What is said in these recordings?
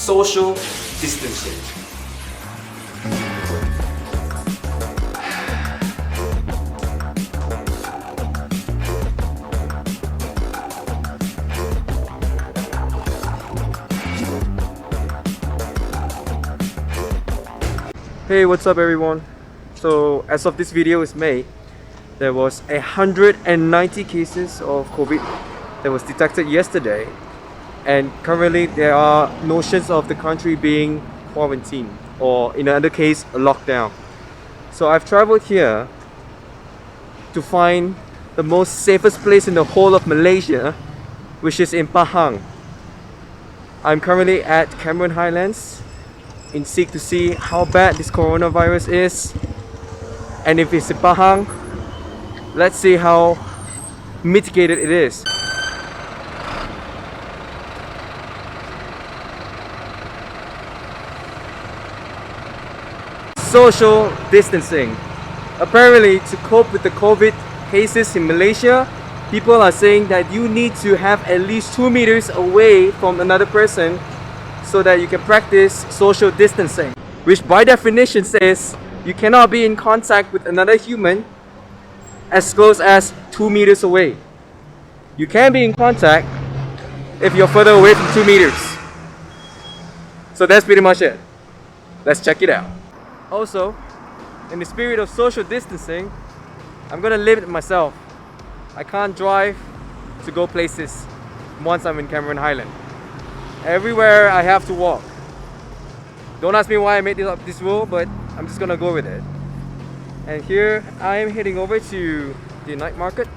social distancing. Hey, what's up everyone? So as of this video is May, there was 190 cases of COVID that was detected yesterday, and currently there are notions of the country being quarantined, or in another case a lockdown. So I've traveled here to find the most safest place in the whole of Malaysia, which is in Pahang. I'm currently at Cameron Highlands in seek to see how bad this coronavirus is, and if it's in Pahang, let's see how mitigated it is. Social distancing. Apparently, to cope with the COVID cases in Malaysia, people are saying that you need to have at least 2 meters away from another person so that you can practice social distancing, which by definition says you cannot be in contact with another human as close as 2 meters away. You can be in contact if you're further away from 2 meters. So that's pretty much it. Let's check it out. Also, in the spirit of social distancing, I'm gonna limit myself. I can't drive to go places once I'm in Cameron Highlands. Everywhere I have to walk. Don't ask me why I made this rule, but I'm just gonna go with it. And here I am heading over to the night market.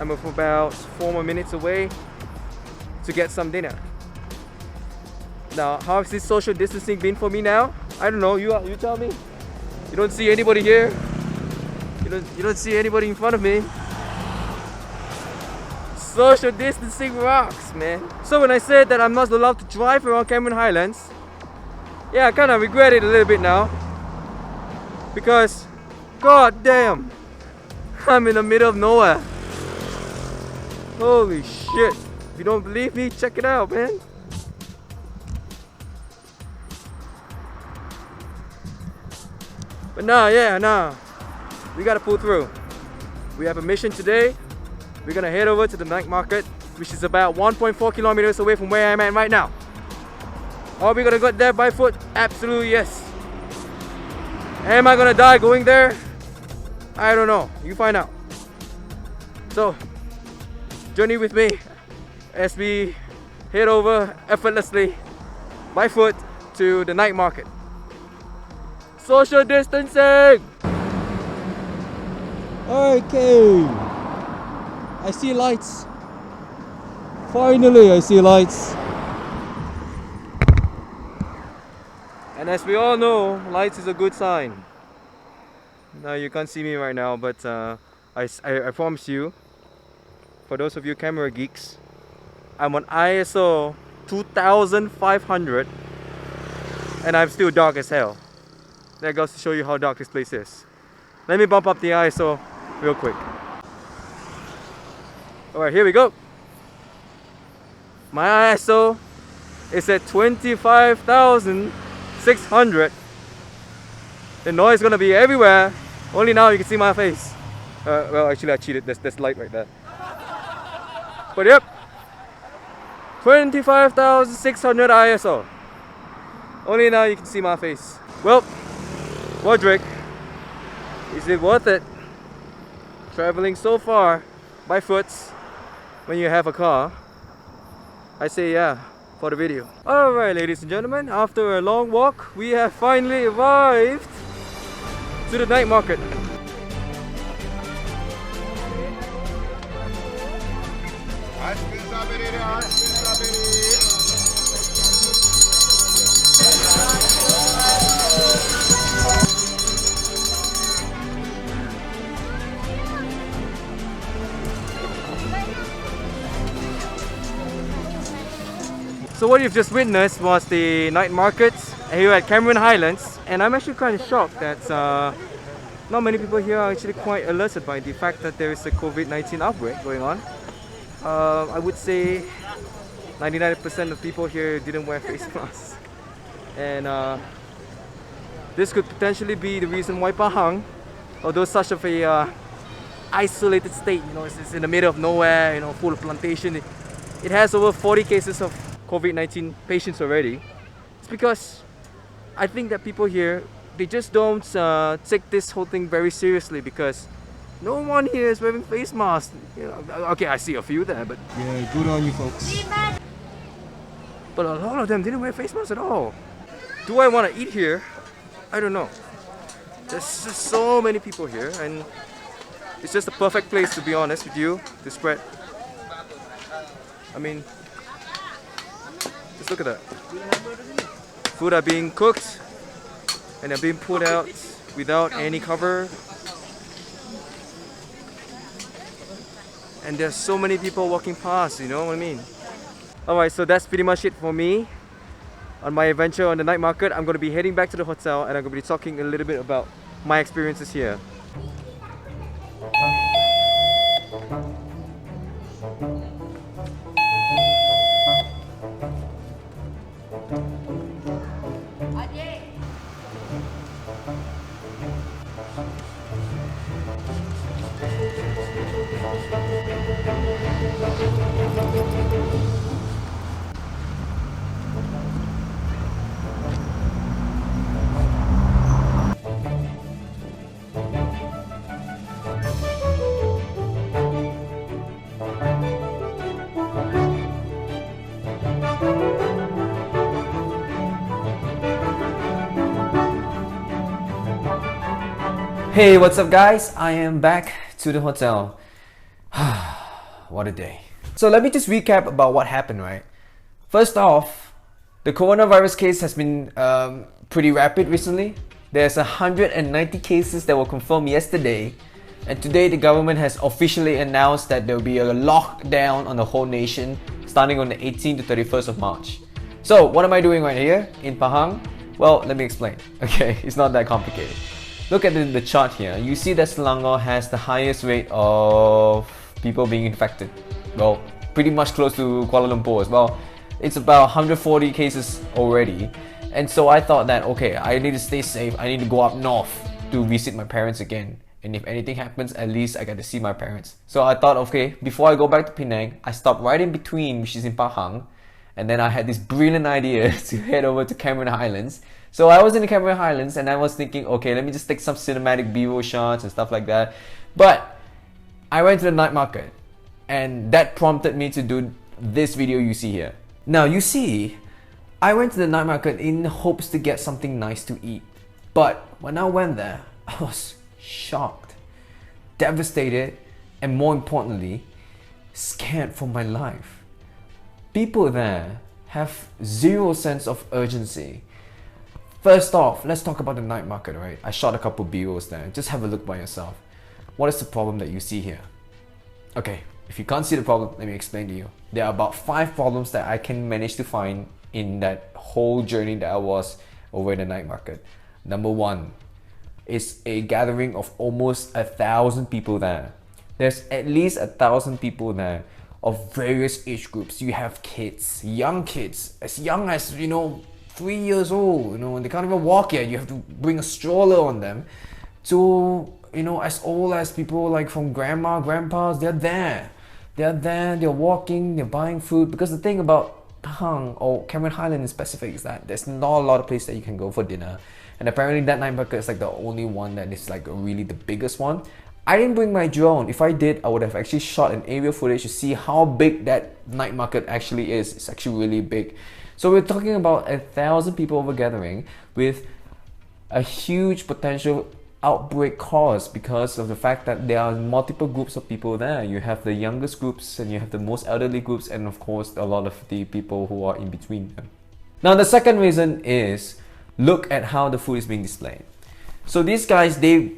I'm about 4 more minutes away to get some dinner. Now, how has this social distancing been for me now? I don't know. You tell me. You don't see anybody here. You don't see anybody in front of me. Social distancing rocks, man. So when I said that I'm not allowed to drive around Cameron Highlands, yeah, I kind of regret it a little bit now, because god damn, I'm in the middle of nowhere. Holy shit. If you don't believe me, check it out, man. But nah, we gotta pull through. We have a mission today. We're gonna head over to the night market, which is about 1.4 kilometers away from where I'm at right now. Are we gonna get there by foot? Absolutely yes. Am I gonna die going there? I don't know. You find out. So, journey with me as we head over effortlessly by foot to the night market. Social distancing! Okay. I see lights. Finally, I see lights. And as we all know, lights is a good sign. Now you can't see me right now, but I promise you, for those of you camera geeks, I'm on ISO 2500 and I'm still dark as hell. That goes to show you how dark this place is. Let me bump up the ISO real quick. Alright, here we go. My ISO is at 25,600. The noise is gonna be everywhere. Only now you can see my face. Well, actually I cheated. There's light right there. But yep, 25,600 ISO. Only now you can see my face. Well, Roderick, is it worth it traveling so far by foot when you have a car? I say yeah, for the video. Alright ladies and gentlemen, after a long walk, we have finally arrived to the night market. So what you've just witnessed was the night market here at Cameron Highlands, and I'm actually kind of shocked that not many people here are actually quite alerted by the fact that there is a Covid-19 outbreak going on. I would say 99% of people here didn't wear face masks. and this could potentially be the reason why Pahang, although such of a isolated state, it's in the middle of nowhere, full of plantation, it has over 40 cases of COVID-19 patients already. It's because I think that people here, they just don't take this whole thing very seriously, because no one here is wearing face masks. Okay, I see a few there, but Yeah, good on you folks. a lot of them didn't wear face masks at all. Do I want to eat here? I don't know. There's just so many people here, and it's just the perfect place, to be honest with you, to spread. I mean, just look at that. Food are being cooked and they're being put out without any cover. And there's so many people walking past, you know what I mean? Alright, so that's pretty much it for me on my adventure on the night market. I'm going to be heading back to the hotel and I'm going to be talking a little bit about my experiences here. Hey, what's up guys? I am back to the hotel. What a day. So let me just recap about what happened, right? First off, the coronavirus case has been pretty rapid recently. There's 190 cases that were confirmed yesterday, and today the government has officially announced that there will be a lockdown on the whole nation starting on the 18th to 31st of March. So what am I doing right here in Pahang? Well, let me explain. Okay, it's not that complicated. Look at the chart here. You see that Selangor has the highest rate of people being infected. Well, pretty much close to Kuala Lumpur as well. It's about 140 cases already. And so I thought that, okay, I need to stay safe. I need to go up north to visit my parents again. And if anything happens, at least I get to see my parents. So I thought, okay, before I go back to Penang, I stopped right in between, which is in Pahang. And then I had this brilliant idea to head over to Cameron Highlands. So I was in the Cameron Highlands and I was thinking, okay, let me just take some cinematic B-roll shots and stuff like that. But I went to the night market and that prompted me to do this video you see here. Now you see, I went to the night market in hopes to get something nice to eat. But when I went there, I was shocked, devastated, and more importantly, scared for my life. People there have zero sense of urgency. First off, let's talk about the night market, right? I shot a couple B-rolls there. Just have a look by yourself. What is the problem that you see here? Okay, if you can't see the problem, let me explain to you. There are about 5 problems that I can manage to find in that whole journey that I was over in the night market. Number 1 is a gathering of almost 1,000 people there. There's at least 1,000 people there of various age groups. You have kids, young kids, as young as, 3 years old, and they can't even walk yet. You have to bring a stroller on them. To, as old as people like from grandma, grandpas, they're there. They're walking, they're buying food. Because the thing about Pahang or Cameron Highlands in specific is that there's not a lot of places that you can go for dinner. And apparently that night market is like the only one that is like really the biggest one. I didn't bring my drone. If I did, I would have actually shot an aerial footage to see how big that night market actually is. It's actually really big. So we're talking about 1,000 people over gathering with a huge potential outbreak cause because of the fact that there are multiple groups of people there. You have the youngest groups and you have the most elderly groups, and of course a lot of the people who are in between them. Now the second reason is, look at how the food is being displayed. So these guys, they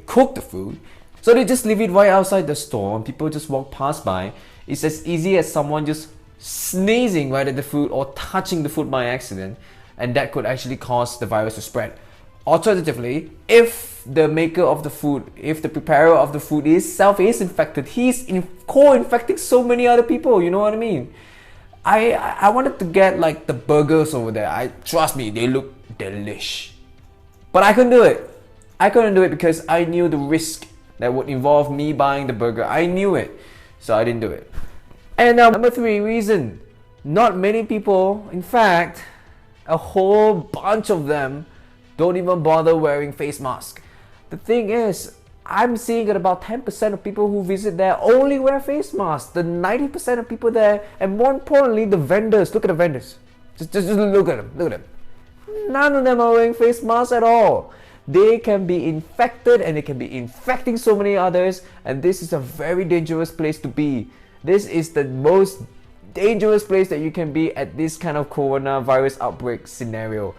cook the food, so they just leave it right outside the store and people just walk past by. It's as easy as someone just sneezing right at the food or touching the food by accident, and that could actually cause the virus to spread. Alternatively, if the maker of the food, if the preparer of the food is infected, he's co-infecting so many other people, you know what I mean? I wanted to get like the burgers over there. Trust me, they look delish. But I couldn't do it. I couldn't do it because I knew the risk that would involve me buying the burger. I knew it. So I didn't do it. And now number 3 reason. Not many people, in fact, a whole bunch of them don't even bother wearing face masks. The thing is, I'm seeing that about 10% of people who visit there only wear face masks. The 90% of people there, and more importantly, the vendors. Look at the vendors. Just look at them. Look at them. None of them are wearing face masks at all. They can be infected and they can be infecting so many others, and this is a very dangerous place to be. This is the most dangerous place that you can be at this kind of coronavirus outbreak scenario.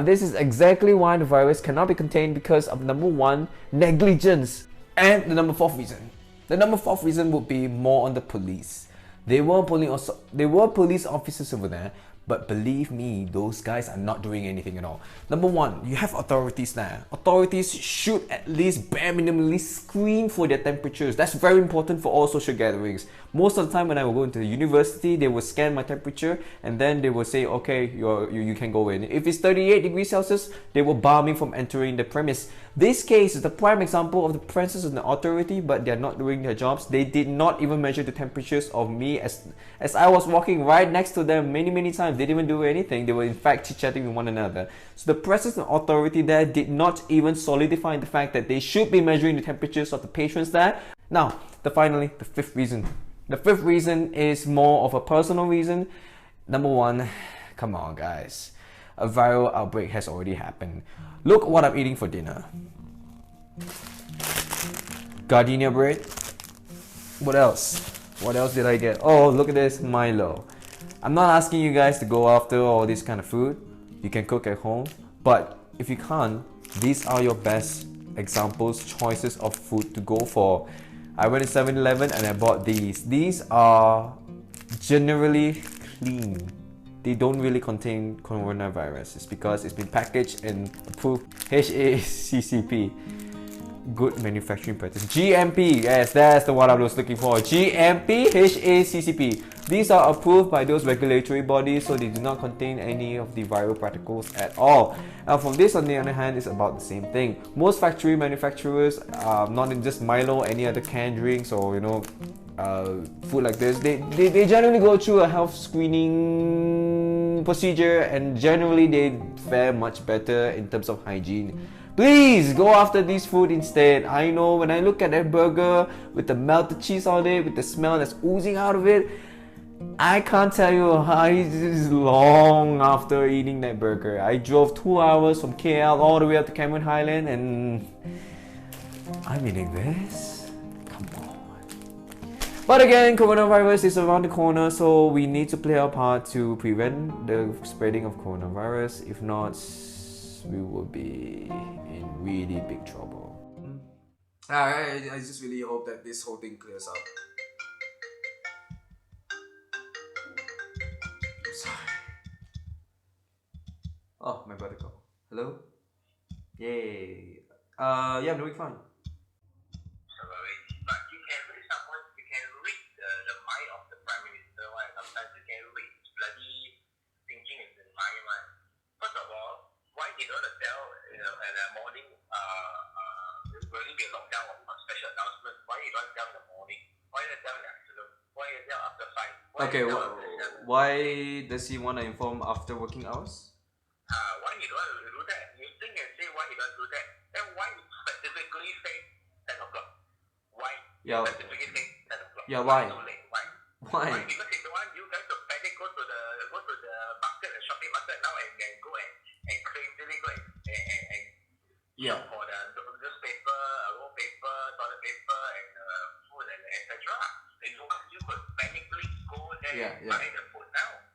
This is exactly why the virus cannot be contained, because of number 1, negligence. And the number 4th reason. The number 4th reason would be more on the police. They were police officers over there, but believe me, those guys are not doing anything at all. Number 1, you have authorities there. Authorities should at least bare minimally screen for their temperatures. That's very important for all social gatherings. Most of the time when I will go into the university, they will scan my temperature and then they will say, okay, you can go in. If it's 38 degrees Celsius, they will bar me from entering the premise. This case is the prime example of the presence of the authority, but they're not doing their jobs. They did not even measure the temperatures of me as I was walking right next to them many times. They didn't even do anything. They were in fact chit-chatting with one another. So the presence of authority there did not even solidify the fact that they should be measuring the temperatures of the patrons there. Now, finally, the 5th reason. The 5th reason is more of a personal reason. Number 1, come on guys. A viral outbreak has already happened. Look what I'm eating for dinner. Gardenia bread. What else? What else did I get? Oh, look at this, Milo. I'm not asking you guys to go after all this kind of food. You can cook at home. But if you can't, these are your best examples, choices of food to go for. I went to 7-Eleven and I bought these. These are generally clean. They don't really contain coronavirus. It's because it's been packaged and approved HACCP. Good manufacturing practice. GMP, yes, that's the one I was looking for. GMP, HACCP. These are approved by those regulatory bodies, so they do not contain any of the viral particles at all. And from this, on the other hand, is about the same thing. Most factory manufacturers, not in just Milo, any other canned drinks or food like this, they generally go through a health screening procedure, and generally they fare much better in terms of hygiene. Please go after this food instead. I know when I look at that burger with the melted cheese on it, with the smell that's oozing out of it, I can't tell you how it is long after eating that burger. I drove 2 hours from KL all the way up to Cameron Highlands and I'm eating this? Come on. But again, coronavirus is around the corner, so we need to play our part to prevent the spreading of coronavirus. If not, we will be in really big trouble. I just really hope that this whole thing clears up. I'm sorry. Oh, my brother called. Hello? Yay. Yeah, I'm doing fine. But you can read someone, you can read the mind of the Prime Minister, right? Sometimes you can read bloody thinking in the mind, right? First of all, why they don't tell, in the morning, there's going to be a lockdown or a special announcement? Why you don't tell in the morning? Why you don't tell in the afternoon? Why you tell after 5? Okay, why does he want to inform after working hours? Why you don't do that? You think and say why you don't do that? Then why you specifically say 10 o'clock? Why? Yeah. Specifically say 10 o'clock. Yeah, why? So late? Why? Why? Because they don't want you guys to panic, go to the market, the shopping market now and go and crazily go and Yeah. for the newspaper, roll paper, toilet paper, and food and etc. They don't want you to panically go there and buy the food now.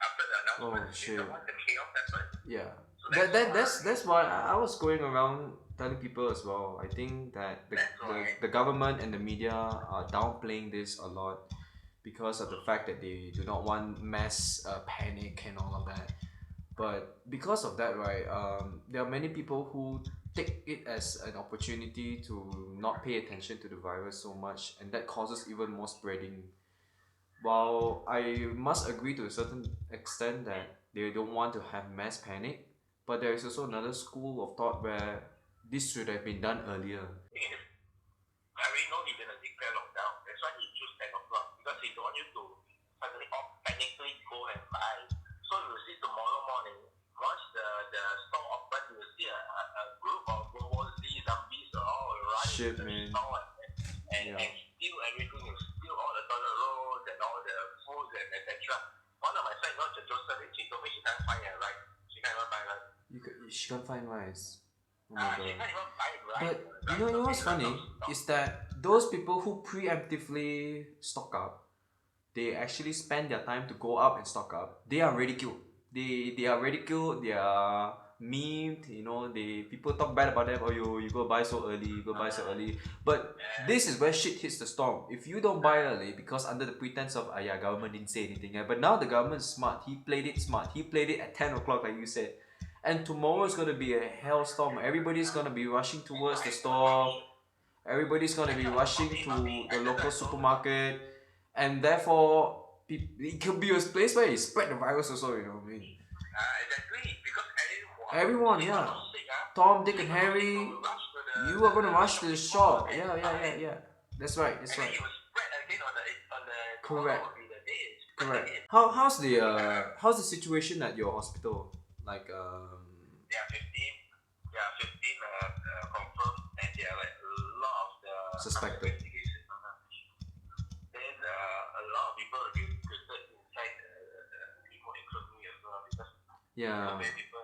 After the announcement, they don't want the chaos happen. Yeah. So that's why I was going around telling people as well. I think that the government and the media are downplaying this a lot because of the fact that they do not want mass panic and all of that. But because of that, right, there are many people who take it as an opportunity to not pay attention to the virus so much, and that causes even more spreading. while I must agree to a certain extent that they don't want to have mass panic, but there is also another school of thought where this should have been done earlier. I already know he's gonna declare lockdown. That's why he choose 10 o'clock because he don't want you to suddenly panically go and buy. So you will see tomorrow morning, once the store open, you will see a group of World War Z zombies all running Shit, to the man. store and Yeah. steal everything. You steal all the toilet rolls and all the food and etc. One of my friends, not Joseph, she told me she can't find a rice. She can't even buy rice. She can't find rice. Oh my She god. can't even buy rice. But you know what's funny is that those people who preemptively stock up, they actually spend their time to go up and stock up. They are ridiculed. They are ridiculed. They are memed. You know, people talk bad about them. Oh, you go buy so early. You go buy so early. But this is where shit hits the storm. If you don't buy early because under the pretense of yeah, government didn't say anything. But now the government is smart. He played it smart. He played it at 10 o'clock, like you said. And tomorrow is gonna be a hellstorm. Everybody's gonna be rushing towards the store. Everybody's gonna be rushing to the local supermarket, and therefore it could be a place where you spread the virus also. You know what I mean? Exactly, because Everyone, yeah. Tom, Dick, and Harry, you are gonna rush to the shop. Yeah. That's right. That's right. Correct. Correct. How's the situation at your hospital? Like There are 15 confirmed, and there are like a lot of the Suspected. investigation. Then a lot of people recruited inside the people, including me as well, because yeah. too many people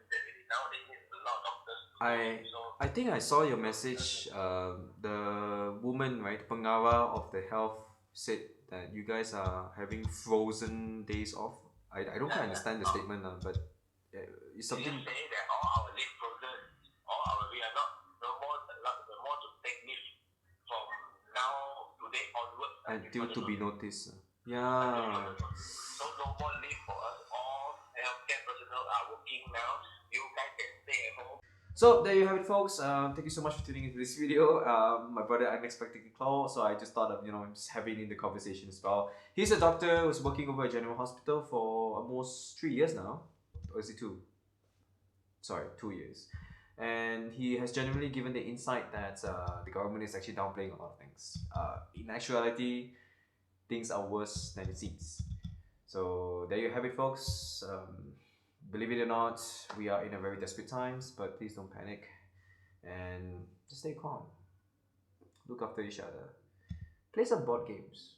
in there already. Now they need a lot of doctors to do it. So I think I saw your message. The woman, right, pengawa of the health, said that you guys are having frozen days off. I don't quite understand the statement, but it's they something. just say that all our leave frozen, we are not no more to take leave from now today onwards. Until to be noticed. Yeah. So no more leave for us. All healthcare personnel are working now. You guys can stay at home. So there you have it, folks. Thank you so much for tuning into this video. My brother unexpectedly called, so I just thought of just having in the conversation as well. He's a doctor who's working over a general hospital for almost 3 years now, or is it 2? Sorry, 2 years. And he has genuinely given the insight that the government is actually downplaying a lot of things. In actuality, things are worse than it seems. So there you have it, folks. Believe it or not, we are in a very desperate times, but please don't panic and just stay calm. Look after each other. Play some board games,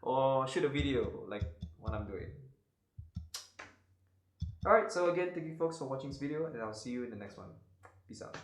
or shoot a video like what I'm doing. Alright, so again, thank you folks for watching this video, and I'll see you in the next one. Peace out.